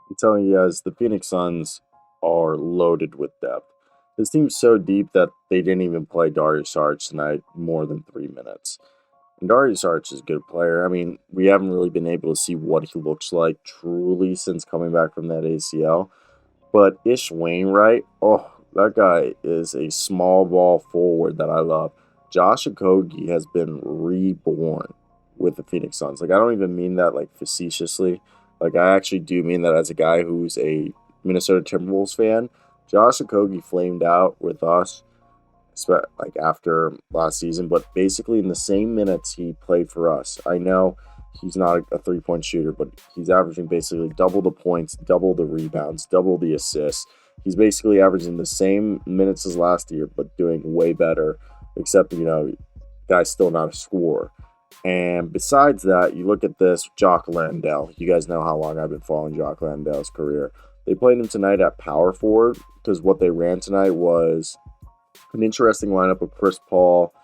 I'm telling you guys, the Phoenix Suns are loaded with depth. This team's so deep that they didn't even play Darius Saric tonight more than 3 minutes. And Darius Saric is a good player. I mean, we haven't really been able to see what he looks like truly since coming back from that ACL. But Ish Wainwright, oh, that guy is a small ball forward that I love. Josh Okogie has been reborn with the Phoenix Suns. Like, I don't even mean that like facetiously. Like, I actually do mean that as a guy who's a Minnesota Timberwolves fan. Josh Okogie flamed out with us, like after last season, but basically in the same minutes he played for us. I know he's not a 3 point shooter, but he's averaging basically double the points, double the rebounds, double the assists. He's basically averaging the same minutes as last year, but doing way better, except, guy's still not a scorer. And besides that, you look at this Jock Landale. You guys know how long I've been following Jock Landale's career. They played him tonight at power forward because what they ran tonight was an interesting lineup of Chris Paul,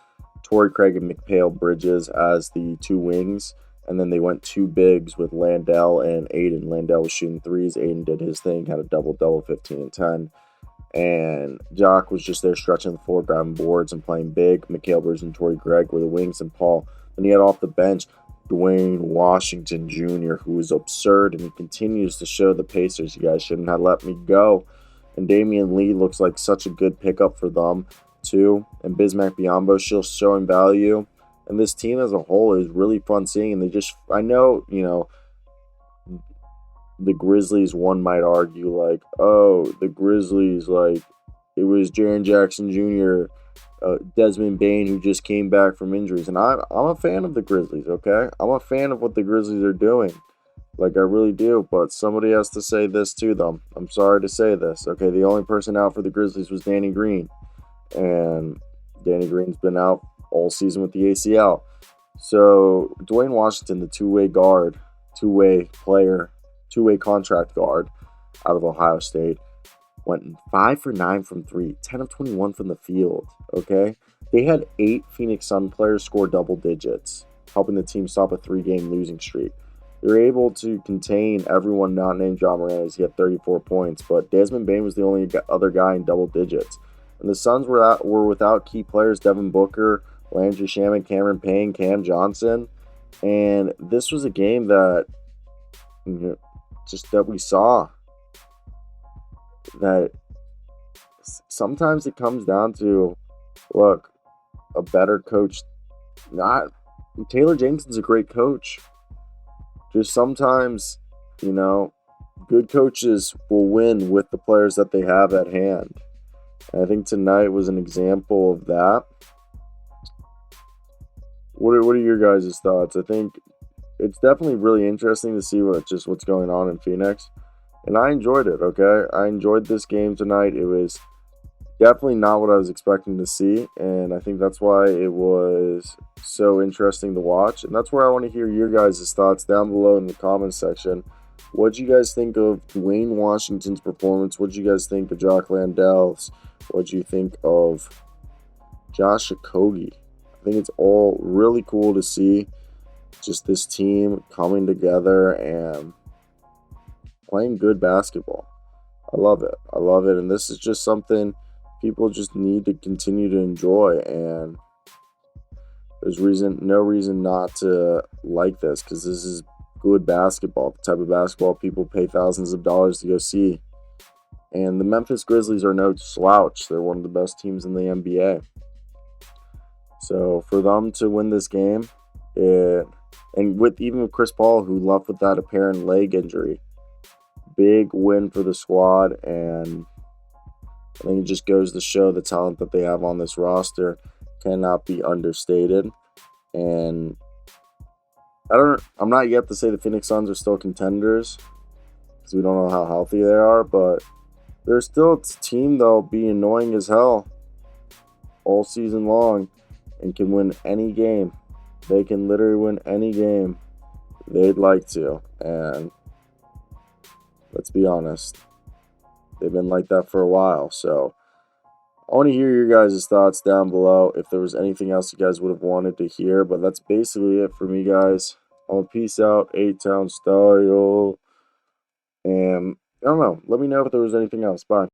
Torrey Craig, and McHale Bridges as the two wings. And then they went two bigs with Landale and Ayton. Landale was shooting threes. Ayton did his thing, had a double-double, 15 and 10. And Jock was just there stretching the floor, grabbing boards and playing big. McHale Bridges and Torrey Craig were the wings, and Paul. Then he had off the bench Duane Washington Jr., who is absurd, and he continues to show the Pacers, you guys shouldn't have let me go. And Damian Lee looks like such a good pickup for them, too. And Bismack Biyombo still showing value. And this team as a whole is really fun seeing. And I know, the Grizzlies, one might argue, like, oh, the Grizzlies, like, it was Jaren Jackson Jr., Desmond Bain, who just came back from injuries. And I'm a fan of the Grizzlies, okay? I'm a fan of what the Grizzlies are doing. Like, I really do, but somebody has to say this to them. I'm sorry to say this. Okay, the only person out for the Grizzlies was Danny Green. And Danny Green's been out all season with the ACL. So, Duane Washington, the two-way guard, two-way player, two-way contract guard out of Ohio State, went 5 for 9 from 3, 10 of 21 from the field, okay? They had 8 Phoenix Sun players score double digits, helping the team stop a 3-game losing streak. They're able to contain everyone not named John Moran as he had 34 points, but Desmond Bain was the only other guy in double digits. And the Suns were without key players Devin Booker, Landry Shamet, Cameron Payne, Cam Johnson. And this was a game that, just that we saw that sometimes it comes down to, look, a better coach. Not Taylor Jameson's a great coach. Just sometimes, good coaches will win with the players that they have at hand. And I think tonight was an example of that. What are your guys' thoughts? I think it's definitely really interesting to see what's going on in Phoenix. And I enjoyed it, okay? I enjoyed this game tonight. It was definitely not what I was expecting to see, and I think that's why it was so interesting to watch. And that's where I want to hear your guys' thoughts down below in the comments section. What do you guys think of Duane Washington's performance? What do you guys think of Jock Landale's? What do you think of Josh Okogie? I think it's all really cool to see just this team coming together and playing good basketball. I love it. I love it. And this is just something people just need to continue to enjoy. And there's no reason not to like this, because this is good basketball, the type of basketball people pay thousands of dollars to go see. And the Memphis Grizzlies are no slouch. They're one of the best teams in the NBA. So for them to win this game, even with Chris Paul, who left with that apparent leg injury, big win for the squad. And I think it just goes to show the talent that they have on this roster cannot be understated. And I'm not yet to say the Phoenix Suns are still contenders, because we don't know how healthy they are, but they're still a team that'll be annoying as hell all season long and can win any game. They can literally win any game they'd like to. And let's be honest, they've been like that for a while. So I want to hear your guys' thoughts down below if there was anything else you guys would have wanted to hear. But that's basically it for me, guys. Peace out, A-Town style. And I don't know. Let me know if there was anything else. Bye.